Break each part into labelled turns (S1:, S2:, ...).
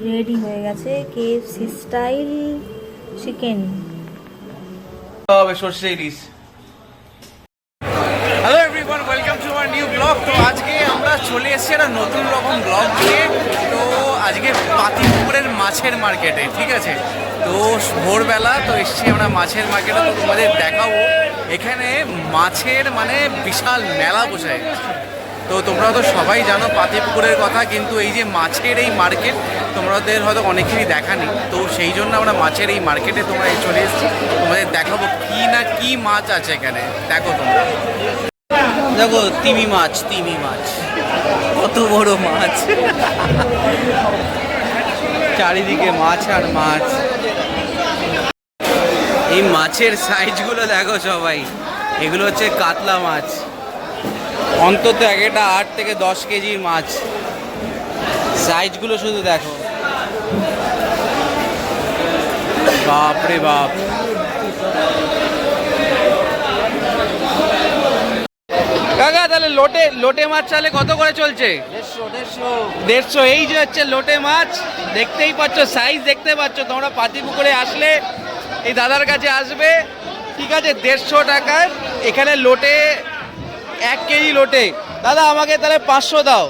S1: Ready হয়ে গেছে KFC style chicken.
S2: হবে সরষে ইলিশ। Hello everyone, welcome to our new blog. তো আজকে আমরা চলে এসেছি একটা নতুন রকম ব্লগ নিয়ে। তো আজকে পাতিপুকুরের মাছের মার্কেটে, ঠিক আছে। তো ভোরবেলা তো এসেছি আমরা মাছের মার্কেটে। তো তোমাদের দেখাবো এখানে মাছের মানে বিশাল মেলা বসে। তো তোমরা তো সবাই জানো পাতিপুকুরের কথা, কিন্তু এই যে মাছের এই মার্কেট তোমাদের হয়তো অনেকেরই দেখানি। তো সেই জন্য আমরা মাছের এই মার্কেটে তোমরা চলে এসেছি, তোমাদের দেখাবো কি না কি মাছ আছে এখানে। দেখো তোমরা, দেখো তিমি মাছ, তিমি মাছ, কত বড় মাছ, চারিদিকে মাছ আর মাছ। এই মাছের সাইজগুলো দেখো সবাই, এগুলো হচ্ছে কাতলা মাছ, অন্তত একটা 8 থেকে 10 কেজির মাছ। সাইজগুলো শুধু দেখো, বাপ রে বাপ। কাকা তাহলে লোটে মাছ চালে কত করে চলছে? 150। এই যে হচ্ছে লোটে মাছ, দেখতেই পাচ্ছ, সাইজ দেখতে পাচ্ছ তোমরা। পাতিপুকুরে আসলে এই দাদার কাছে আসবে, ঠিক আছে। 150 টাকায় এখানে লোটে, 1 কেজি লোটে। দাদা আমাকে তাহলে 500 দাও।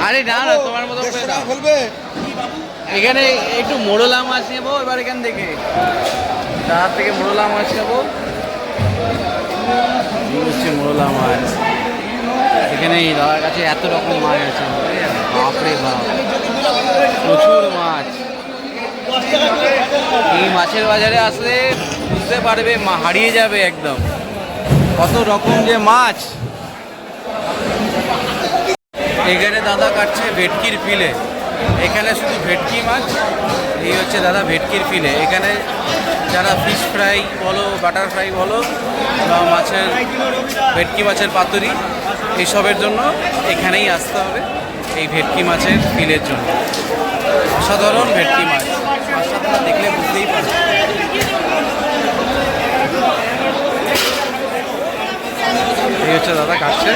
S2: আরে না না, তোমার মতো বলবে। এখানে একটু মোড়লা মাছ নেবো এবার, এখান থেকে তার থেকে মোড়লা মাছ নেবো। হচ্ছে মোড়লা মাছ, এখানে দাদার কাছে এত রকম মাছ আছে, বাপরে বাপ, প্রচুর মাছ। এই মাছের বাজারে আসলে বুঝতে পারবে, হারিয়ে যাবে একদম, কত রকম যে মাছ। এখানে দাদা কাটছে ভেটকির ফিলে, এখানে শুধু ভেটকি মাছ। এই হচ্ছে দাদা ভেটকির ফিলে। এখানে যারা ফিশ ফ্রাই বলো, বাটার ফ্রাই বলো, বা মাছের ভেটকি মাছের পাতুরি, এইসবের জন্য এখানেই আসতে হবে, এই ভেটকি মাছের ফিলের জন্য। অসাধারণ ভেটকি মাছ, মাছটা দেখলে বুঝতেই পারবে। এই হচ্ছে দাদা কাটছে।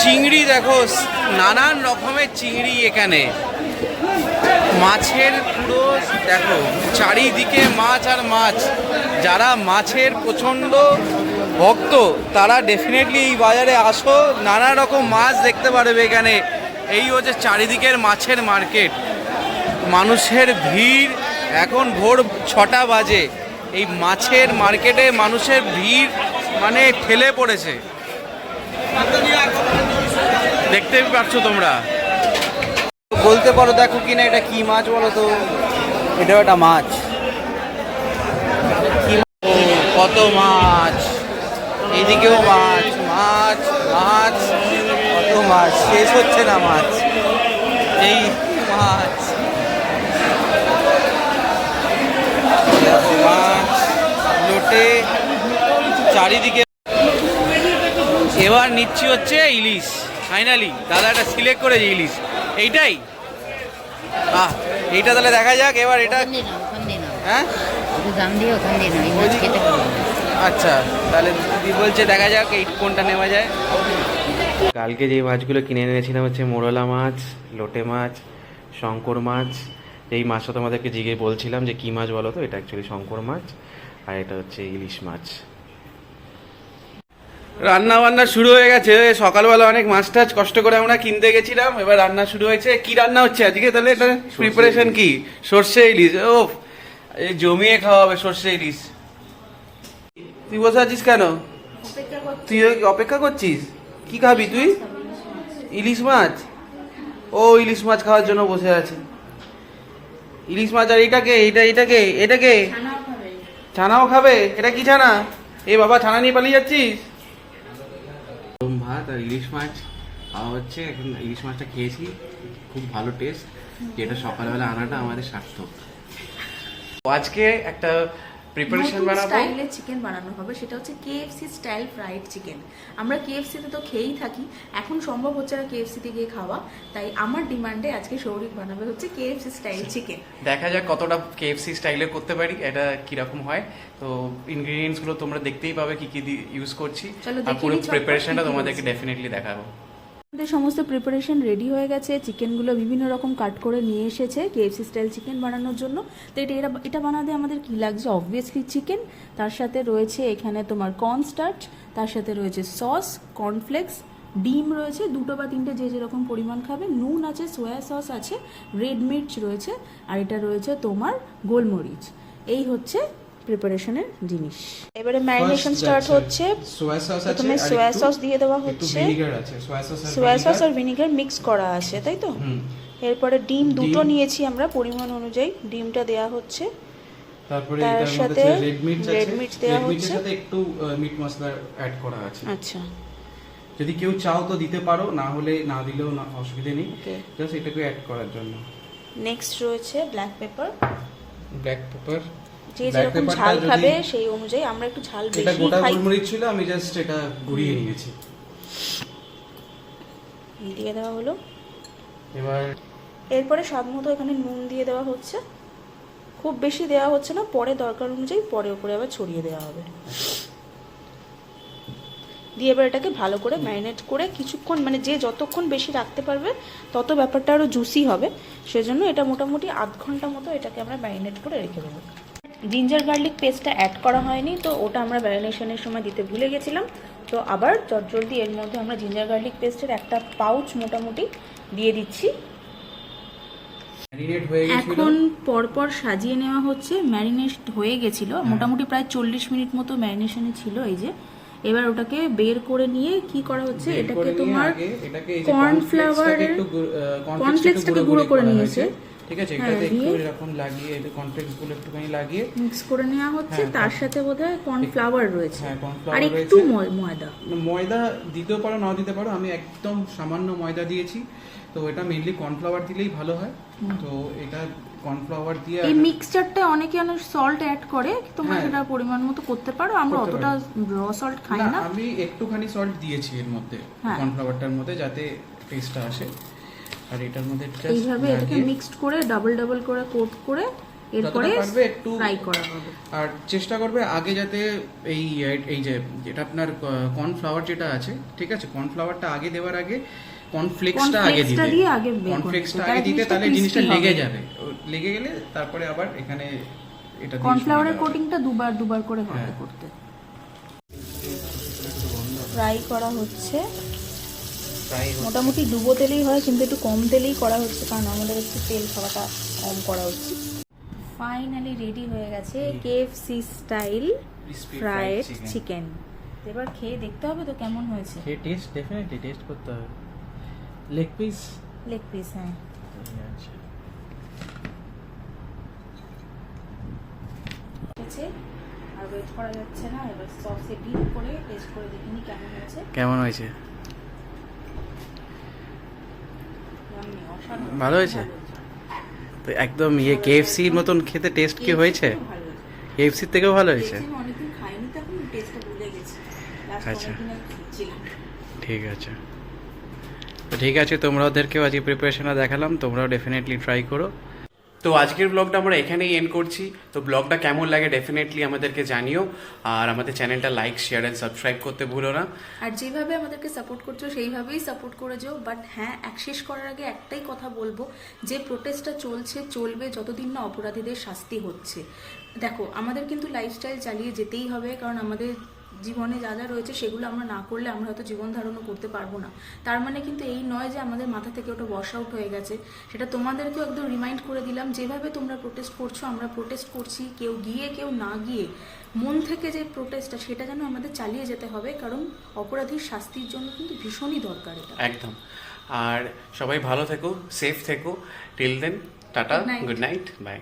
S2: চিংড়ি দেখো, নানান রকমের চিংড়ি এখানে। মাছের পুরো দেখো, চারিদিকে মাছ আর মাছ। যারা মাছের প্রচণ্ড ভক্ত তারা ডেফিনেটলি এই বাজারে আসো, নানা রকম মাছ দেখতে পারবে এখানে। এই হচ্ছে চারিদিকের মাছের মার্কেট, মানুষের ভিড়। এখন ভোর 6টা বাজে, এই মাছের মার্কেটে মানুষের ভিড় মানে ঠেলে পড়েছে, দেখতে পাচ্ছ তোমরা। বলতে পারো দেখো কিনা এটা কি মাছ বলো তো? এটাও একটা মাছ। কি কত মাছ, এইদিকেও মাছ, মাছ মাছ, কত মাছ, শেষ হচ্ছে না মাছ। এই মাছ, মাছ লোটে চারিদিকে। এবার নিচ্ছি হচ্ছে ইলিশ। ফাইনালি দাদা একটা সিলেক্ট করেছে ইলিশ, এইটাই। এইটা তাহলে দেখা যাক এবার। এটা হ্যাঁ, আচ্ছা তাহলে বলছে দেখা যাক এই কোনটা নেওয়া যায়। কালকে যে মাছগুলো কিনে এনেছিলাম হচ্ছে মোরলা মাছ, লোটে মাছ, শঙ্কর মাছ। এই মাছটা তোমাদেরকে জিজ্ঞেস বলছিলাম যে কী মাছ বলো তো, এটা অ্যাকচুয়ালি শঙ্কর মাছ, আর এটা হচ্ছে ইলিশ মাছ। রান্না বান্না শুরু হয়ে গেছে। সকালবেলা অনেক মাছ টাছ কষ্ট করে আমরা কিনতে গেছিলাম, এবার রান্না শুরু হয়েছে। কি রান্না হচ্ছে আজকে তাহলে? এটা প্রিপারেশন কি? সর্ষে ইলিশ। ও জমিয়ে খাওয়া হবে সর্ষে ইলিশ। তুই বসে আছিস কেন? তুই অপেক্ষা করছিস? কি খাবি তুই? ইলিশ মাছ। ও ইলিশ মাছ খাওয়ার জন্য বসে আছে। ইলিশ মাছ। আর এটাকে এটাকে ছানাও খাবে? এটা কি ছানা? এই বাবা, ছানা নিয়ে পালিয়ে যাচ্ছিস? ভাত আর ইলিশ মাছ খাওয়া হচ্ছে এখন। ইলিশ মাছটা খেয়েছি, খুব ভালো টেস্ট। যেটা সকালবেলা আনাটা আমাদের সার্থক। আজকে একটা প্রিপারেশন
S1: নতুন
S2: বানাবো।
S1: স্টাইলে চিকেন বানানো হবে, সেটা হচ্ছে কেএফসি স্টাইল ফ্রাইড চিকেন। আমরা কেএফসিতে তো খেয়েই থাকি, এখন সম্ভব হচ্ছে না কেএফসিতে গিয়ে খাওয়া, তাই আমার ডিমান্ডে আজকে সৌরিক বানাবে হচ্ছে কেএফসি স্টাইল চিকেন।
S2: দেখা যাক কতটা কেএফসি স্টাইলে করতে পারি, এটা কিরকম হয়। তো ইনগ্রেডিয়েন্টস গুলো তোমরা দেখতেই পাবে কি কি ইউজ করছি,
S1: চলো
S2: আর
S1: দেখে
S2: পুরো
S1: নিই চটপট
S2: প্রিপারেশনটা
S1: কি কি
S2: তোমাদেরকে
S1: হয়েছে।
S2: ডেফিনেটলি দেখাবো।
S1: আমাদের সমস্ত প্রিপারেশন রেডি হয়ে গেছে, চিকেনগুলো বিভিন্ন রকম কাট করে নিয়ে এসেছে কেএফসি স্টাইল চিকেন বানানোর জন্য। তো এটা বানাতে আমাদের কি লাগছে, অবভিয়াসলি চিকেন, তার সাথে রয়েছে এখানে তোমার কর্নস্টার্চ, তার সাথে রয়েছে সস, কর্নফ্লেক্স, ডিম রয়েছে 2 বা 3টে, যে যেরকম পরিমাণ খাবে, নুন আছে, সোয়া সস আছে, রেড মির্চ রয়েছে, আর এটা রয়েছে তোমার গোলমরিচ। এই হচ্ছে প্রিপারেশনের জিনিস। এবারে ম্যারিনেশন স্টার্ট হচ্ছে।
S3: সোয়া সস আছে,
S1: প্রথমে সোয়া সস দিয়ে দেওয়া হচ্ছে,
S3: ভিনেগার আছে,
S1: সোয়া সস আর ভিনেগার মিক্স করা আছে, তাই তো? এরপরে ডিম দুটো নিয়েছি আমরা পরিমাণ অনুযায়ী, ডিমটা দেয়া হচ্ছে।
S3: তারপরে
S1: তার
S3: এটার
S1: সাথে
S3: মধ্যে রেড মির্চ আছে,
S1: red meat দেয়া
S3: red meat এর
S1: হচ্ছে।
S3: সাথে একটু মিট মশলা অ্যাড করা আছে।
S1: আচ্ছা,
S3: যদি কেউ চাও তো দিতে পারো, না হলে না দিলেও না, অসুবিধা নেই।
S1: ওকে।
S3: জাস্ট এটাকে অ্যাড করার জন্য।
S1: নেক্সট রয়েছে ব্ল্যাক পেপার,
S3: ব্ল্যাক পেপার,
S1: যে যেরকম ঝাল খাবে সেই অনুযায়ী। আমরা একটু ঝাল
S3: এটা
S1: বেশি
S3: গোটা
S1: খাই।
S3: গোলমরিচ ছিল, আমি জাস্ট এটা গুঁড়িয়ে নিয়েছি।
S1: দিয়ে দেওয়া হলো।
S3: এবার
S1: এরপরে স্বাদ মতো এখানে নুন দিয়ে দেওয়া হচ্ছে, খুব বেশি দেওয়া হচ্ছে না, পরে দরকার অনুযায়ী পরে উপরে আবার ছড়িয়ে দেওয়া হবে। দিয়ে এবার এটাকে ভালো করে ম্যারিনেট করে কিছুক্ষণ, মানে যে যতক্ষণ বেশি রাখতে পারবে তত ব্যাপারটা আরও জুসি হবে, সেজন্য এটা মোটামুটি আধ ঘন্টা মতো এটাকে আমরা ম্যারিনেট করে রেখে দেবো। জিঞ্জার গার্লিক পেস্টটা অ্যাড করা হয়নি, তো ওটা আমরা ম্যারিনেশনের সময় দিতে ভুলে গেছিলাম। তো আবার চটজলদি এর মধ্যে আমরা জিঞ্জার গার্লিক পেস্টের একটা পাউচ মোটামুটি দিয়ে দিচ্ছি।
S3: ম্যারিনেট হয়ে গেছিল,
S1: এখন পরপর সাজিয়ে নেওয়া হচ্ছে। ম্যারিনেট হয়ে গেছিল মোটামুটি প্রায় 40 মিনিট মতো ম্যারিনেশনে ছিল। এই যে এবার ওটাকে বের করে নিয়ে কি করা হচ্ছে,
S3: বের
S1: এটাকে
S3: করে নিয়ে
S1: তোমার
S3: আগে এটাকে এই যে
S1: কর্নফ্লাওয়ারের
S3: কর্নফ্লেক্সটাকে গুঁড়ো করে নিয়েছে। ঠিক আছে,
S1: হ্যাঁ,
S3: এটাতে একটু
S1: দিয়ে
S3: এরকম লাগিয়ে, এই কর্নফ্লেক্স গুলো একটুখানি লাগিয়ে
S1: মিক্স করে নেওয়া হচ্ছে।
S3: হ্যাঁ,
S1: তার সাথে বোধহয় কর্নফ্লাওয়ার রয়েছে,
S3: হ্যাঁ, cornflour
S1: আর একটু
S3: রয়েছে।
S1: ময়দা।
S3: ময়দা দিতেও পারো, নাও দিতে পারো, আমি একদম সামান্য ময়দা দিয়েছি। তো এটা মেইনলি কর্নফ্লাওয়ার দিলেই ভালো হয়। তো এটা কর্নফ্লাওয়ার দিয়ে
S1: এই মিক্সচারটা অনেকে অনেক সল্ট অ্যাড করে, তোমরা
S3: হ্যাঁ,
S1: সেটা পরিমাণ মতো করতে পারো। আমরা
S3: করতে
S1: অতটা র সল্ট খাই
S3: না,
S1: না।
S3: আমি একটুখানি সল্ট দিয়েছি এর মধ্যে,
S1: হ্যাঁ।
S3: কর্নফ্লাওয়ারটার মধ্যে, যাতে টেস্টটা আসে। আর এটার মধ্যে just
S1: এইভাবে এটাকে
S3: লাগিয়ে,
S1: মিক্সড করে ডাবল করে কোট করে এরপরে
S3: যতটা পারবে একটু
S1: ফ্রাই করা হবে।
S3: আর চেষ্টা করবে আগে যাতে এই যে যেটা আপনার কর্নফ্লাওয়ার যেটা আছে, ঠিক আছে, কর্নফ্লাওয়ারটা আগে দেওয়ার আগে কর্নফ্লেক্সটা আগে
S1: কর্নফ্লেক্সটা
S3: দিতে,
S1: দিয়ে আগে বের করে
S3: কর্নফ্লেক্সটা
S1: নিতে,
S3: আগে দিতে, তাহলে জিনিসটা
S1: crispy
S3: লেগে
S1: হবে।
S3: যাবে। লেগে গেলে তারপরে আবার এখানে এটা দিয়ে
S1: কর্নফ্লাওয়ারের
S3: সরিয়ে দেওয়া
S1: কোটিংটা দুবার করে হবে
S3: হ্যাঁ।
S1: করতে। ফ্রাই করা হচ্ছে,
S3: ফ্রাই
S1: মোটামুটি ডুবো তেলেই হয়, কিন্তু একটু কম তেলেই করা হচ্ছে, কারণ আমাদের একটু তেল খাওয়াটা কম করা হচ্ছে। ফাইনালি রেডি হয়ে গেছে KFC style
S3: Crispy
S1: fried
S3: fried chicken।
S1: Chicken. এবার খেয়ে দেখতে হবে তো কেমন হয়েছে।
S3: খেয়ে টেস্ট ডেফিনেটলি টেস্ট করতে হবে। লেগ পিস
S1: লেগ পিস, হ্যাঁ।
S3: আচ্ছা,
S1: হয়েছে, আর ওয়েট করা যাচ্ছে না। এবার সসে ডিপ করে টেস্ট করে দেখিনি কেমন হয়েছে।
S2: কেমন হয়েছে?
S1: Yummy, অসাধারণ।
S2: ভালো হয়েছে? তো একদম কেএফসির মতন খেতে টেস্ট কি হয়েছে?
S1: ভালো হয়েছে।
S2: কেএফসির থেকেও ভালো হয়েছে?
S1: KFC আমি অনেকদিন খাইনি, তো এখন টেস্টটা ভুলে গেছি। লাস্ট
S2: আচ্ছা।
S1: অনেকদিন আগে খাচ্ছিলাম।
S2: ঠিক আছে, তো ঠিক আছে, তোমরা ওদেরকেও আজকে প্রিপারেশনটা দেখালাম, তোমরাও ডেফিনেটলি ট্রাই করো। তো আজকের ব্লগটা আমরা এখানেই এন্ড করছি। তো ব্লগটা কেমন লাগে ডেফিনেটলি আমাদেরকে জানিও, আর আমাদের চ্যানেলটা লাইক, শেয়ার অ্যান্ড সাবস্ক্রাইব করতে ভুলো না।
S1: আর যেভাবে আমাদেরকে সাপোর্ট করছো সেইভাবেই সাপোর্ট করে যেও। বাট হ্যাঁ, শেষ করার আগে একটাই কথা বলবো, যে প্রোটেস্টটা চলবে যতদিন না অপরাধীদের শাস্তি হচ্ছে। দেখো, আমাদের কিন্তু লাইফস্টাইল চালিয়ে যেতেই হবে, কারণ আমাদের জীবনে যা যা রয়েছে সেগুলো আমরা না করলে আমরা হয়তো জীবন ধারণও করতে পারবো না। তার মানে কিন্তু এই নয় যে আমাদের মাথা থেকে ওটা ওয়াশ আউট হয়ে গেছে। সেটা তোমাদেরকেও একদম রিমাইন্ড করে দিলাম, যেভাবে তোমরা প্রোটেস্ট করছো আমরা প্রোটেস্ট করছি, কেউ গিয়ে কেউ না গিয়ে মন থেকে যে প্রোটেস্টটা সেটা যেন আমাদের চালিয়ে যেতে হবে, কারণ অপরাধীর শাস্তির জন্য কিন্তু ভীষণই দরকার এটা।
S2: একদম। আর সবাই ভালো থেকো, সেফ থেকো। Till then, tata,
S1: Good night.
S2: Good night, by.